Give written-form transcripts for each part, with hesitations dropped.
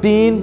3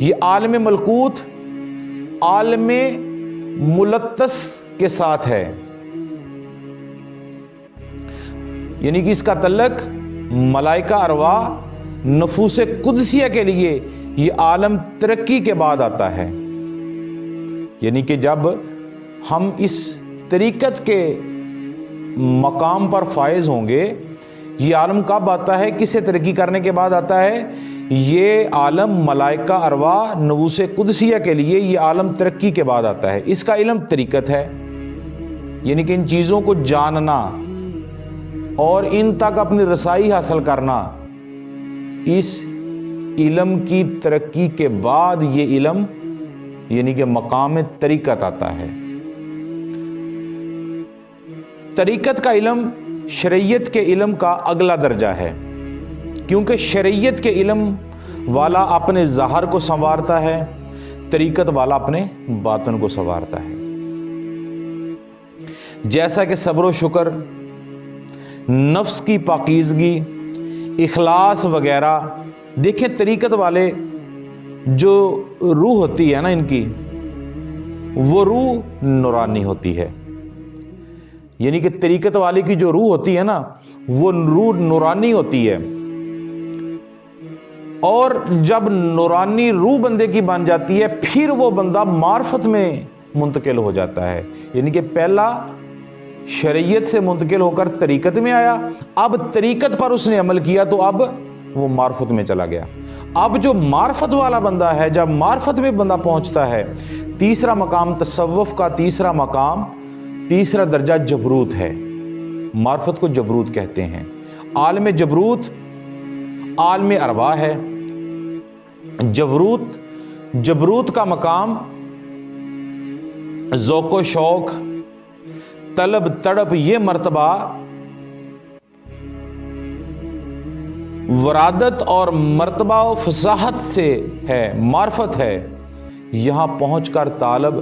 یہ عالم ملکوت عالم ملتس کے ساتھ ہے، یعنی کہ اس کا تعلق ملائکہ ارواح نفوس قدسیہ کے لیے یہ عالم ترقی کے بعد آتا ہے، یعنی کہ جب ہم اس طریقت کے مقام پر فائز ہوں گے، یہ عالم کب آتا ہے، کسے ترقی کرنے کے بعد آتا ہے؟ یہ عالم ملائکہ ارواح نفوس قدسیہ کے لیے یہ عالم ترقی کے بعد آتا ہے۔ اس کا علم طریقت ہے، یعنی کہ ان چیزوں کو جاننا اور ان تک اپنی رسائی حاصل کرنا، اس علم کی ترقی کے بعد یہ علم یعنی کہ مقام طریقت آتا ہے۔ طریقت کا علم شریعت کے علم کا اگلا درجہ ہے، کیونکہ شریعت کے علم والا اپنے ظاہر کو سنوارتا ہے، طریقت والا اپنے باطن کو سنوارتا ہے۔ جیسا کہ صبر و شکر، نفس کی پاکیزگی، اخلاص وغیرہ، دیکھیں طریقت والے جو روح ہوتی ہے نا ان کی، وہ روح نورانی ہوتی ہے، یعنی کہ طریقت والی کی جو روح ہوتی ہے نا وہ روح نورانی ہوتی ہے، اور جب نورانی روح بندے کی بن جاتی ہے پھر وہ بندہ معرفت میں منتقل ہو جاتا ہے، یعنی کہ پہلا شریعت سے منتقل ہو کر طریقت میں آیا، اب طریقت پر اس نے عمل کیا تو اب وہ معرفت میں چلا گیا۔ اب جو معرفت والا بندہ ہے، جب معرفت میں بندہ پہنچتا ہے، تیسرا مقام تصوف کا تیسرا مقام، تیسرا درجہ جبروت ہے۔ معرفت کو جبروت کہتے ہیں۔ عالم جبروت عالم ارواح ہے۔ جبروت کا مقام ذوق و شوق، طلب تڑپ، یہ مرتبہ ورادت اور مرتبہ و فصاحت سے ہے، معرفت ہے۔ یہاں پہنچ کر طالب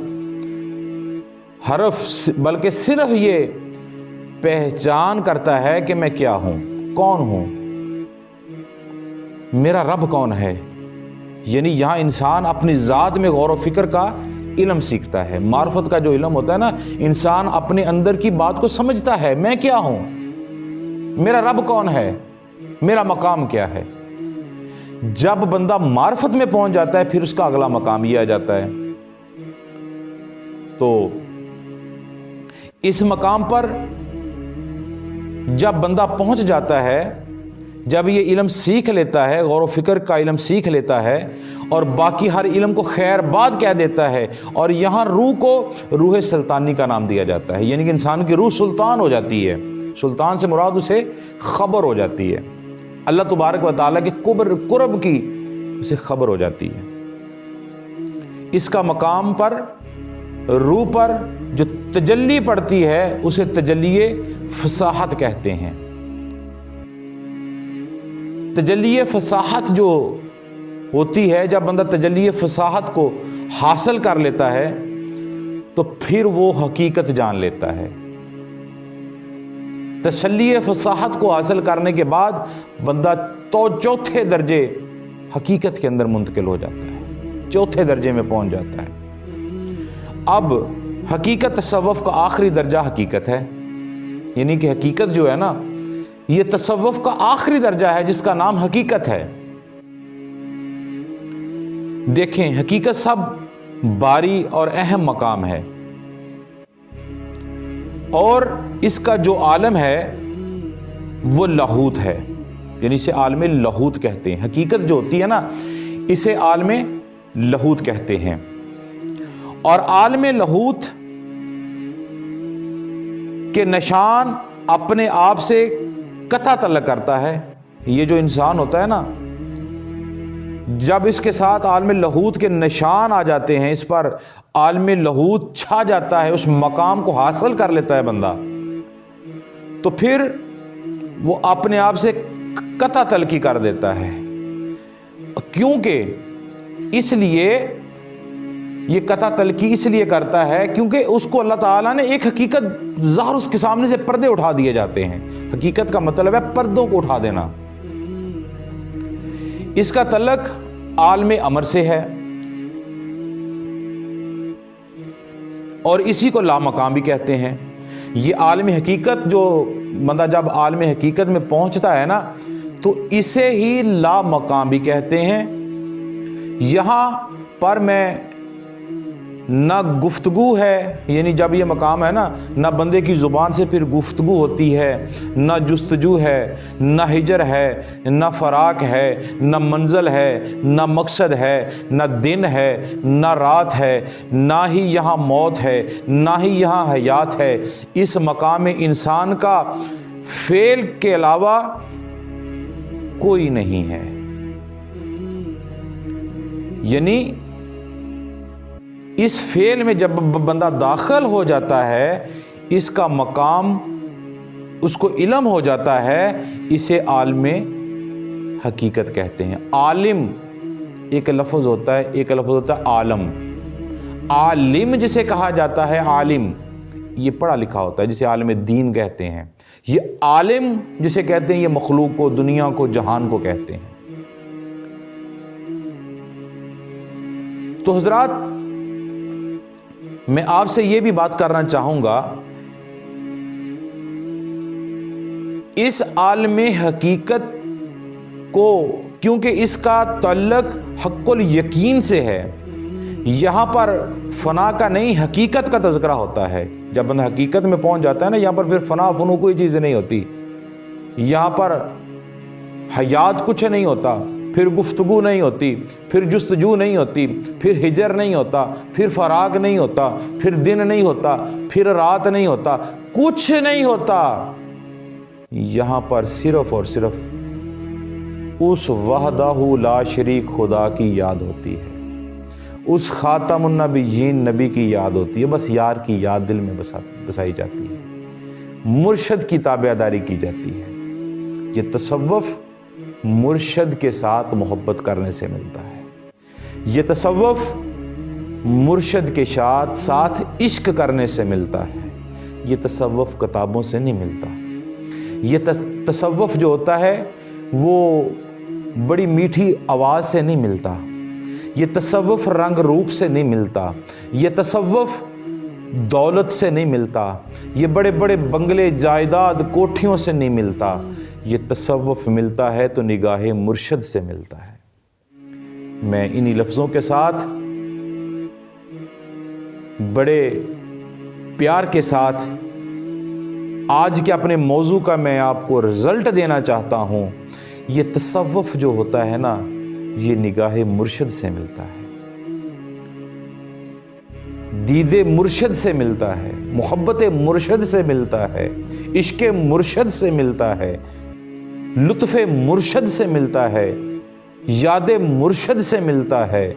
حرف بلکہ صرف یہ پہچان کرتا ہے کہ میں کیا ہوں، کون ہوں، میرا رب کون ہے، یعنی یہاں انسان اپنی ذات میں غور و فکر کا علم سیکھتا ہے۔ معرفت کا جو علم ہوتا ہے نا، انسان اپنے اندر کی بات کو سمجھتا ہے، میں کیا ہوں، میرا رب کون ہے، میرا مقام کیا ہے۔ جب بندہ معرفت میں پہنچ جاتا ہے پھر اس کا اگلا مقام یہ آ جاتا ہے۔ تو اس مقام پر جب بندہ پہنچ جاتا ہے، جب یہ علم سیکھ لیتا ہے، غور و فکر کا علم سیکھ لیتا ہے اور باقی ہر علم کو خیر بات کہہ دیتا ہے، اور یہاں روح کو روح سلطانی کا نام دیا جاتا ہے، یعنی کہ انسان کی روح سلطان ہو جاتی ہے۔ سلطان سے مراد اسے خبر ہو جاتی ہے، اللہ تبارک و تعالیٰ کے قرب کی اسے خبر ہو جاتی ہے۔ اس کا مقام پر روح پر جو تجلی پڑتی ہے اسے تجلی فصاحت کہتے ہیں۔ تجلی فصاحت جو ہوتی ہے، جب بندہ تجلی فصاحت کو حاصل کر لیتا ہے تو پھر وہ حقیقت جان لیتا ہے۔ تجلی فصاحت کو حاصل کرنے کے بعد بندہ تو چوتھے درجے حقیقت کے اندر منتقل ہو جاتا ہے، چوتھے درجے میں پہنچ جاتا ہے۔ اب حقیقت تصوف کا آخری درجہ حقیقت ہے، یعنی کہ حقیقت جو ہے نا یہ تصوف کا آخری درجہ ہے جس کا نام حقیقت ہے۔ دیکھیں حقیقت سب باری اور اہم مقام ہے، اور اس کا جو عالم ہے وہ لاہوت ہے، یعنی اسے عالم لاہوت کہتے ہیں۔ حقیقت جو ہوتی ہے نا اسے عالم لاہوت کہتے ہیں، اور عالم لاہوت کے نشان اپنے آپ سے قطع تعلق کرتا ہے۔ یہ جو انسان ہوتا ہے نا، جب اس کے ساتھ عالم لاہوت کے نشان آ جاتے ہیں، اس پر عالم لاہوت چھا جاتا ہے، اس مقام کو حاصل کر لیتا ہے بندہ، تو پھر وہ اپنے آپ سے قطع تلقی کر دیتا ہے۔ کیونکہ اس لیے یہ قطع تلقی اس لیے کرتا ہے کیونکہ اس کو اللہ تعالیٰ نے ایک حقیقت ظاہر اس کے سامنے سے پردے اٹھا دیے جاتے ہیں۔ حقیقت کا مطلب ہے پردوں کو اٹھا دینا۔ اس کا تعلق عالم امر سے ہے، اور اسی کو لامقام بھی کہتے ہیں۔ یہ عالم حقیقت، جو بندہ جب عالم حقیقت میں پہنچتا ہے نا تو اسے ہی لامقام بھی کہتے ہیں۔ یہاں پر میں نہ گفتگو ہے، یعنی جب یہ مقام ہے نا، نہ بندے کی زبان سے پھر گفتگو ہوتی ہے، نہ جستجو ہے، نہ ہجر ہے، نہ فراق ہے، نہ منزل ہے، نہ مقصد ہے، نہ دن ہے، نہ رات ہے، نہ ہی یہاں موت ہے، نہ ہی یہاں حیات ہے۔ اس مقام انسان کا فعل کے علاوہ کوئی نہیں ہے، یعنی اس فعل میں جب بندہ داخل ہو جاتا ہے، اس کا مقام اس کو علم ہو جاتا ہے، اسے عالم حقیقت کہتے ہیں۔ عالم ایک لفظ ہوتا ہے عالم۔ عالم جسے کہا جاتا ہے، عالم یہ پڑھا لکھا ہوتا ہے، جسے عالم دین کہتے ہیں۔ یہ عالم جسے کہتے ہیں، یہ مخلوق کو، دنیا کو، جہان کو کہتے ہیں۔ تو حضرات، میں آپ سے یہ بھی بات کرنا چاہوں گا، اس عالم حقیقت کو، کیونکہ اس کا تعلق حق الیقین سے ہے، یہاں پر فنا کا نہیں حقیقت کا تذکرہ ہوتا ہے۔ جب بندہ حقیقت میں پہنچ جاتا ہے نا، یہاں پر پھر فنا فنو کوئی چیز نہیں ہوتی، یہاں پر حیات کچھ نہیں ہوتا، پھر گفتگو نہیں ہوتی، پھر جستجو نہیں ہوتی، پھر ہجر نہیں ہوتا، پھر فراق نہیں ہوتا، پھر دن نہیں ہوتا، پھر رات نہیں ہوتا، کچھ نہیں ہوتا۔ یہاں پر صرف اور صرف اس وحدہ لا شریک خدا کی یاد ہوتی ہے، اس خاتم النبیین نبی کی یاد ہوتی ہے، بس یار کی یاد دل میں بسائی جاتی ہے، مرشد کی تابعداری کی جاتی ہے۔ یہ تصوف مرشد کے ساتھ محبت کرنے سے ملتا ہے، یہ تصوف مرشد کے ساتھ عشق کرنے سے ملتا ہے، یہ تصوف کتابوں سے نہیں ملتا۔ یہ تصوف جو ہوتا ہے وہ بڑی میٹھی آواز سے نہیں ملتا، یہ تصوف رنگ روپ سے نہیں ملتا، یہ تصوف دولت سے نہیں ملتا، یہ بڑے بڑے بنگلے جائیداد کوٹھیوں سے نہیں ملتا۔ یہ تصوف ملتا ہے تو نگاہ مرشد سے ملتا ہے۔ میں انہی لفظوں کے ساتھ بڑے پیار کے ساتھ آج کے اپنے موضوع کا میں آپ کو رزلٹ دینا چاہتا ہوں۔ یہ تصوف جو ہوتا ہے نا، یہ نگاہ مرشد سے ملتا ہے، دید مرشد سے ملتا ہے، محبت مرشد سے ملتا ہے، عشق مرشد سے ملتا ہے، لطف مرشد سے ملتا ہے، یاد مرشد سے ملتا ہے۔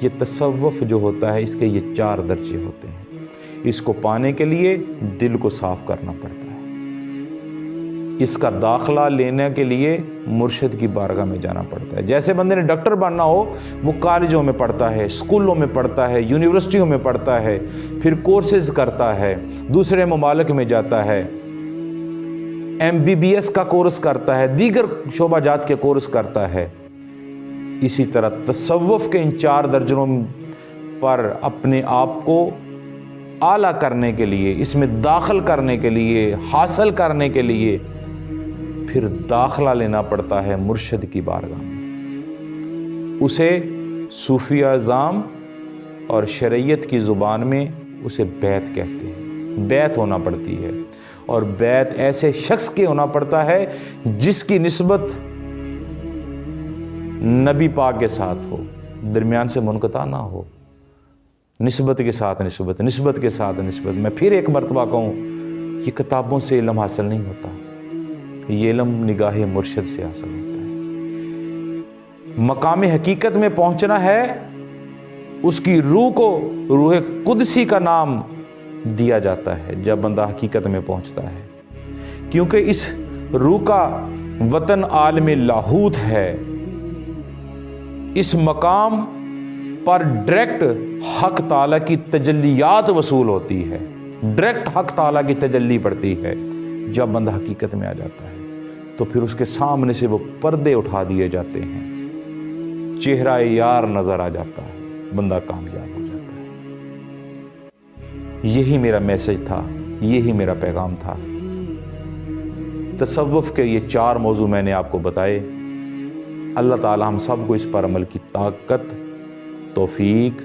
یہ تصوف جو ہوتا ہے، اس کے یہ 4 درجے ہوتے ہیں۔ اس کو پانے کے لیے دل کو صاف کرنا پڑتا ہے، اس کا داخلہ لینے کے لیے مرشد کی بارگاہ میں جانا پڑتا ہے۔ جیسے بندے نے ڈاکٹر بننا ہو، وہ کالجوں میں پڑھتا ہے، اسکولوں میں پڑھتا ہے، یونیورسٹیوں میں پڑھتا ہے، پھر کورسز کرتا ہے، دوسرے ممالک میں جاتا ہے، MBBS کا کورس کرتا ہے، دیگر شعبہ جات کے کورس کرتا ہے۔ اسی طرح تصوف کے ان 4 درجوں پر اپنے آپ کو اعلیٰ کرنے کے لیے، اس میں داخل کرنے کے لیے، حاصل کرنے کے لیے پھر داخلہ لینا پڑتا ہے مرشد کی بارگاہ میں۔ اسے صوفیہ اعظام اور شریعت کی زبان میں اسے بیعت کہتے ہیں، بیعت ہونا پڑتی ہے، اور بیعت ایسے شخص کے ہونا پڑتا ہے جس کی نسبت نبی پاک کے ساتھ ہو، درمیان سے منقطع نہ ہو، نسبت کے ساتھ نسبت کے ساتھ نسبت۔ میں پھر ایک مرتبہ کہوں، یہ کتابوں سے علم حاصل نہیں ہوتا، یہ علم نگاہ مرشد سے حاصل ہوتا ہے۔ مقام حقیقت میں پہنچنا ہے، اس کی روح کو روح قدسی کا نام دیا جاتا ہے جب بندہ حقیقت میں پہنچتا ہے، کیونکہ اس روح کا وطن عالم لاہوت ہے۔ اس مقام پر ڈائریکٹ حق تعالیٰ کی تجلیات وصول ہوتی ہے، ڈائریکٹ حق تعالیٰ کی تجلی پڑتی ہے۔ جب بندہ حقیقت میں آ جاتا ہے تو پھر اس کے سامنے سے وہ پردے اٹھا دیے جاتے ہیں، چہرہ یار نظر آ جاتا ہے، بندہ کامیاب ہو جاتا ہے۔ یہی میرا میسج تھا، یہی میرا پیغام تھا۔ تصوف کے یہ 4 موضوع میں نے آپ کو بتائے۔ اللہ تعالی ہم سب کو اس پر عمل کی طاقت، توفیق،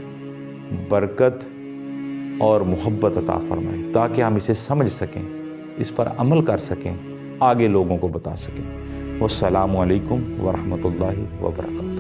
برکت اور محبت عطا فرمائے، تاکہ ہم اسے سمجھ سکیں، اس پر عمل کر سکیں، آگے لوگوں کو بتا سکیں۔ والسلام علیکم ورحمۃ اللہ وبرکاتہ۔